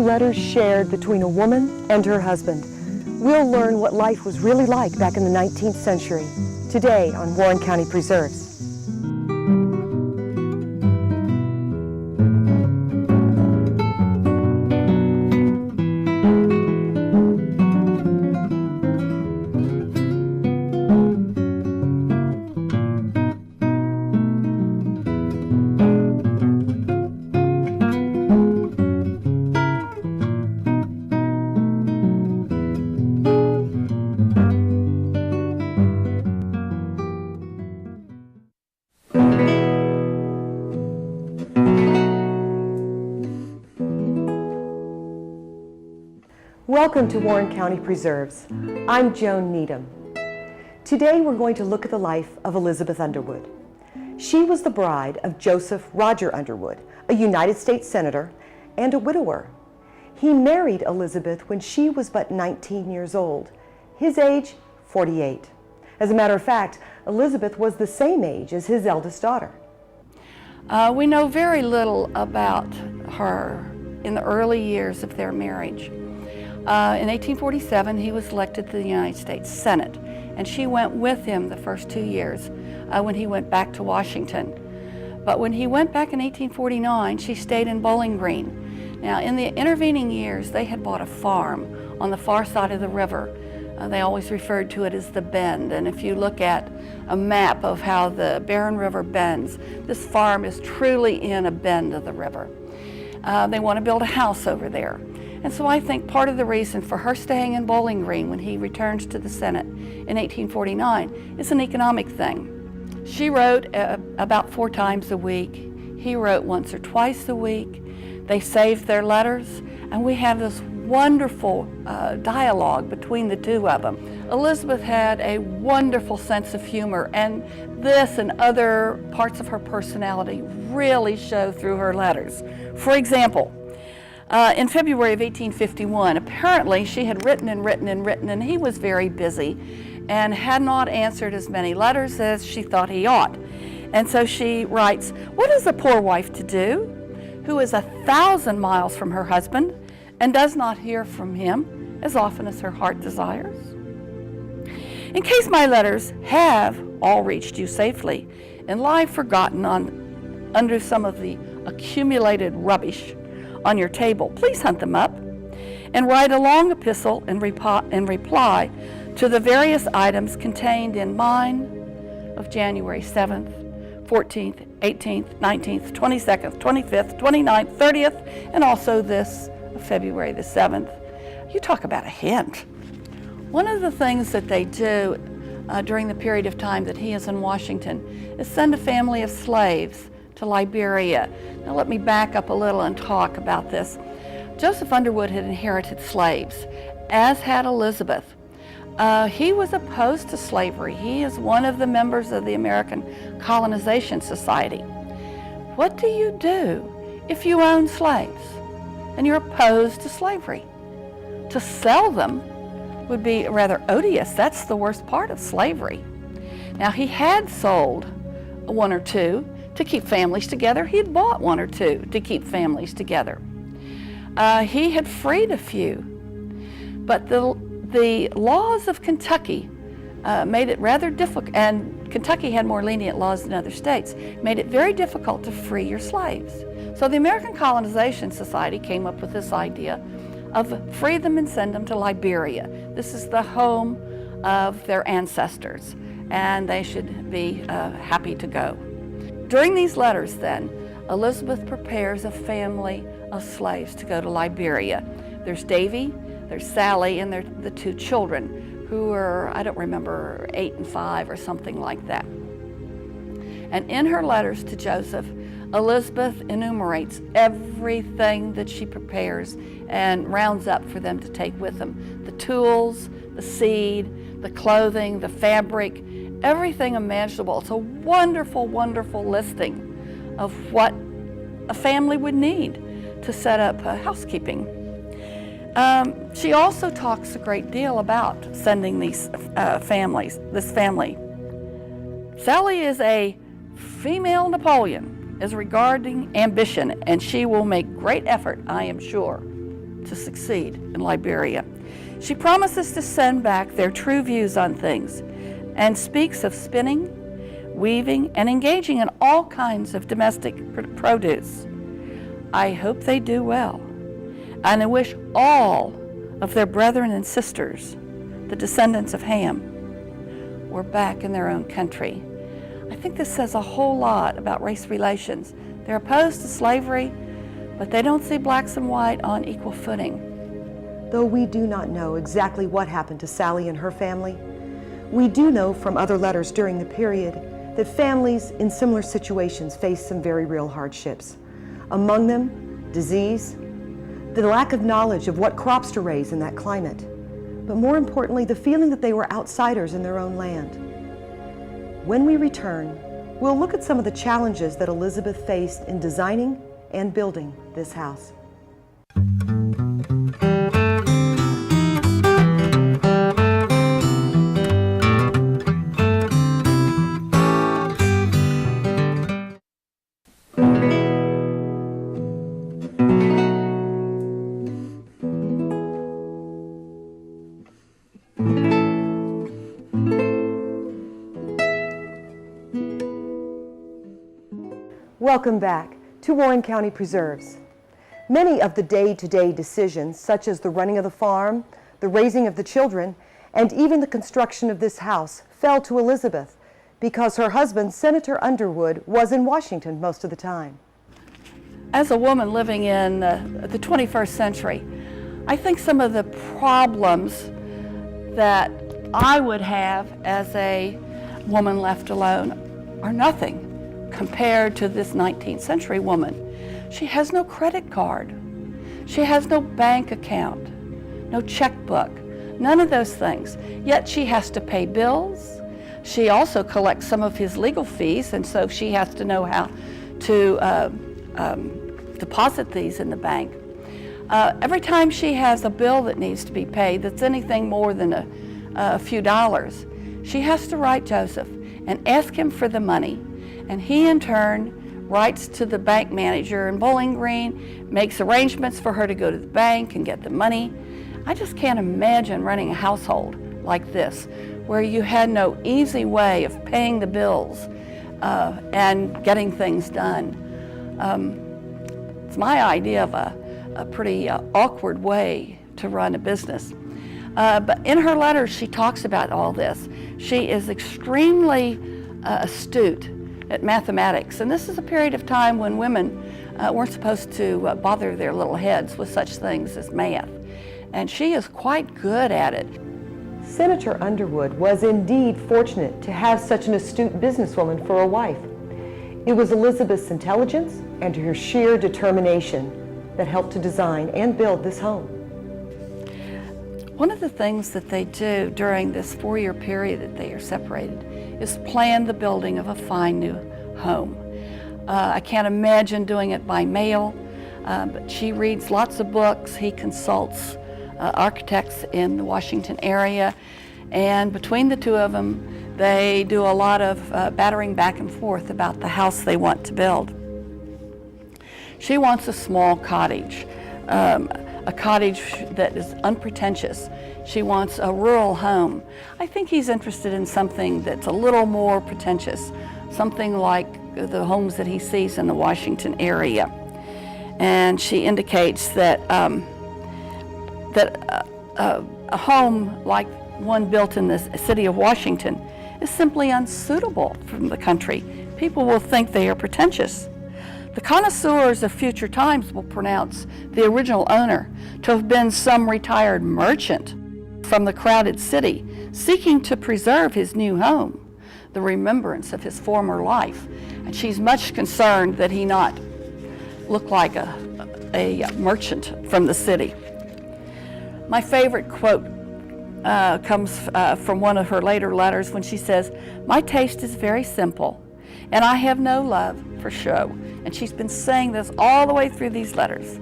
letters shared between a woman and her husband. We'll learn what life was really like back in the 19th century, today on Warren County Preserves. Welcome to Warren County Preserves. I'm Joan Needham. Today we're going to look at the life of Elizabeth Underwood. She was the bride of Joseph Roger Underwood, a United States Senator and a widower. He married Elizabeth when she was but 19 years old, his age 48. As a matter of fact, Elizabeth was the same age as his eldest daughter. We know very little about her in the early years of their marriage. In 1847, he was elected to the United States Senate, and she went with him the first 2 years when he went back to Washington. But when he went back in 1849, she stayed in Bowling Green. Now, in the intervening years, they had bought a farm on the far side of the river. They always referred to it as the Bend, and if you look at a map of how the Barren River bends, this farm is truly in a bend of the river. They want to build a house over there. And so I think part of the reason for her staying in Bowling Green when he returns to the Senate in 1849 is an economic thing. She wrote about 4 times a week. He wrote once or twice a week. They saved their letters, and we have this wonderful dialogue between the two of them. Elizabeth had a wonderful sense of humor, and this and other parts of her personality really show through her letters. For example, in February of 1851, apparently she had written and he was very busy and had not answered as many letters as she thought he ought. And so she writes, "What is a poor wife to do, who is 1,000 miles from her husband and does not hear from him as often as her heart desires? In case my letters have all reached you safely and lie forgotten under some of the accumulated rubbish on your table, please hunt them up and write a long epistle in reply to the various items contained in mine of January 7th, 14th, 18th, 19th, 22nd, 25th, 29th, 30th, and also this of February the 7th. You talk about a hint. One of the things that they do during the period of time that he is in Washington is send a family of slaves to Liberia. Now let me back up a little and talk about this. Joseph Underwood had inherited slaves, as had Elizabeth. He was opposed to slavery. He is one of the members of the American Colonization Society. What do you do if you own slaves and you're opposed to slavery? To sell them would be rather odious. That's the worst part of slavery. Now, he had sold 1 or 2 to keep families together. He had bought 1 or 2 to keep families together. He had freed a few, but the laws of Kentucky made it rather difficult, and Kentucky had more lenient laws than other states, made it very difficult to free your slaves. So the American Colonization Society came up with this idea of free them and send them to Liberia. This is the home of their ancestors, and they should be happy to go. During these letters then, Elizabeth prepares a family of slaves to go to Liberia. There's Davy, there's Sally, and there's the 2 children who are, I don't remember, 8 and 5 or something like that. And in her letters to Joseph, Elizabeth enumerates everything that she prepares and rounds up for them to take with them. The tools, the seed, the clothing, the fabric, everything imaginable. It's a wonderful, wonderful listing of what a family would need to set up housekeeping. She also talks a great deal about sending these this family. Sally is a female Napoleon as regarding ambition, and she will make great effort, I am sure, to succeed in Liberia. She promises to send back their true views on things and speaks of spinning, weaving, and engaging in all kinds of domestic produce. I hope they do well, and I wish all of their brethren and sisters, the descendants of Ham, were back in their own country. I think this says a whole lot about race relations. They're opposed to slavery, but they don't see blacks and white on equal footing. Though we do not know exactly what happened to Sally and her family, we do know from other letters during the period that families in similar situations faced some very real hardships. Among them, disease, the lack of knowledge of what crops to raise in that climate, but more importantly, the feeling that they were outsiders in their own land. When we return, we'll look at some of the challenges that Elizabeth faced in designing and building this house. Welcome back to Warren County Preserves. Many of the day-to-day decisions, such as the running of the farm, the raising of the children, and even the construction of this house, fell to Elizabeth because her husband, Senator Underwood, was in Washington most of the time. As a woman living in the 21st century, I think some of the problems that I would have as a woman left alone are nothing compared to this 19th century woman. She has no credit card. She has no bank account, no checkbook, none of those things. Yet she has to pay bills. She also collects some of his legal fees, and so she has to know how to deposit these in the bank. Every time she has a bill that needs to be paid that's anything more than a few dollars, she has to write Joseph and ask him for the money. And he in turn writes to the bank manager in Bowling Green, makes arrangements for her to go to the bank and get the money. I just can't imagine running a household like this, where you had no easy way of paying the bills and getting things done. It's my idea of a pretty awkward way to run a business. But in her letters, she talks about all this. She is extremely astute at mathematics, and this is a period of time when women weren't supposed to bother their little heads with such things as math, and she is quite good at it. Senator Underwood was indeed fortunate to have such an astute businesswoman for a wife. It was Elizabeth's intelligence and her sheer determination that helped to design and build this home. One of the things that they do during this 4-year period that they are separated is plan the building of a fine new home. I can't imagine doing it by mail, but she reads lots of books. He consults architects in the Washington area, and between the two of them, they do a lot of battering back and forth about the house they want to build. She wants a small cottage, a cottage that is unpretentious. She wants a rural home. I think he's interested in something that's a little more pretentious, something like the homes that he sees in the Washington area. And she indicates that a home like one built in the city of Washington is simply unsuitable from the country. People will think they are pretentious. The connoisseurs of future times will pronounce the original owner to have been some retired merchant from the crowded city seeking to preserve his new home, the remembrance of his former life. And she's much concerned that he not look like a merchant from the city. My favorite quote comes from one of her later letters when she says, "My taste is very simple, and I have no love for show." And she's been saying this all the way through these letters.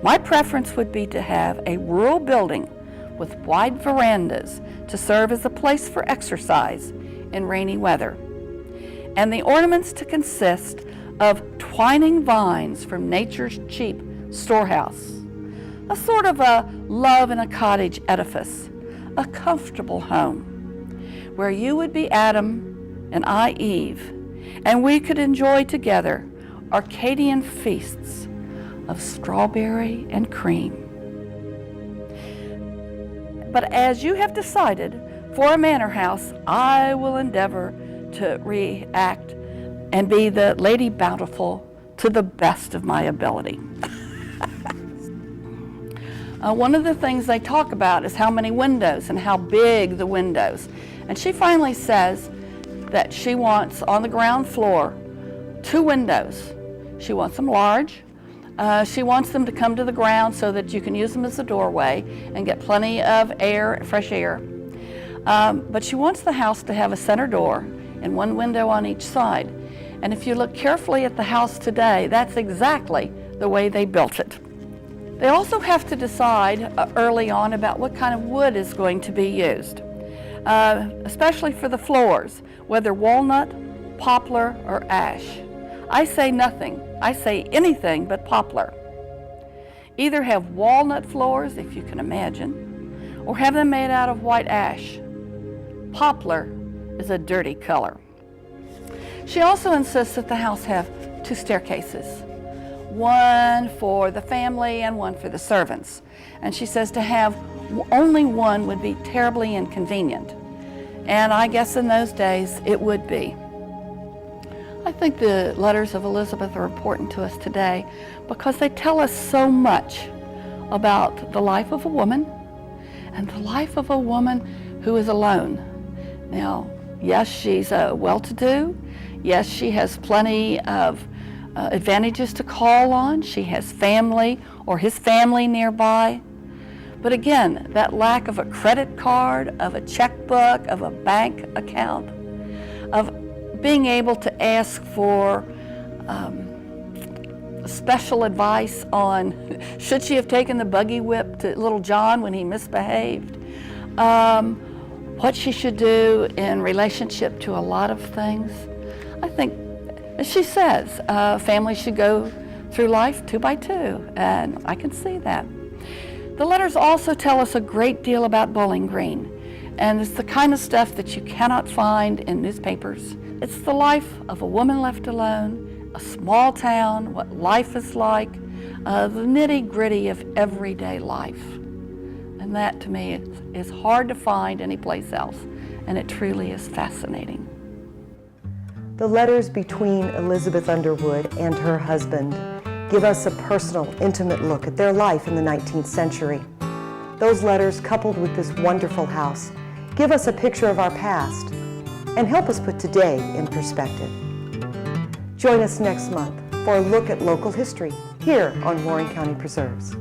"My preference would be to have a rural building with wide verandas to serve as a place for exercise in rainy weather, and the ornaments to consist of twining vines from nature's cheap storehouse, a sort of a love in a cottage edifice, a comfortable home, where you would be Adam and I Eve, and we could enjoy together Arcadian feasts of strawberry and cream. But as you have decided, for a manor house, I will endeavor to react and be the Lady Bountiful to the best of my ability. One of the things they talk about is how many windows and how big the windows. And she finally says that she wants, on the ground floor, 2 windows. She wants them large. She wants them to come to the ground so that you can use them as a doorway and get plenty of air, fresh air. But she wants the house to have a center door and 1 window on each side. And if you look carefully at the house today, that's exactly the way they built it. They also have to decide early on about what kind of wood is going to be used, especially for the floors, whether walnut, poplar, or ash. I say nothing. I say anything but poplar. Either have walnut floors, if you can imagine, or have them made out of white ash. Poplar is a dirty color. She also insists that the house have 2 staircases, one for the family and one for the servants. And she says to have only one would be terribly inconvenient. And I guess in those days it would be. I think the letters of Elizabeth are important to us today because they tell us so much about the life of a woman and the life of a woman who is alone. Now, yes, she's well-to-do. Yes, she has plenty of advantages to call on. She has family or his family nearby. But again, that lack of a credit card, of a checkbook, of a bank account, of being able to ask for special advice on should she have taken the buggy whip to little John when he misbehaved, what she should do in relationship to a lot of things. I think, as she says, families should go through life 2 by 2, and I can see that. The letters also tell us a great deal about Bowling Green, and it's the kind of stuff that you cannot find in newspapers. It's the life of a woman left alone, a small town, what life is like, the nitty-gritty of everyday life. And that, to me, is hard to find anyplace else, and it truly is fascinating. The letters between Elizabeth Underwood and her husband give us a personal, intimate look at their life in the 19th century. Those letters, coupled with this wonderful house, give us a picture of our past and help us put today in perspective. Join us next month for a look at local history here on Warren County Preserves.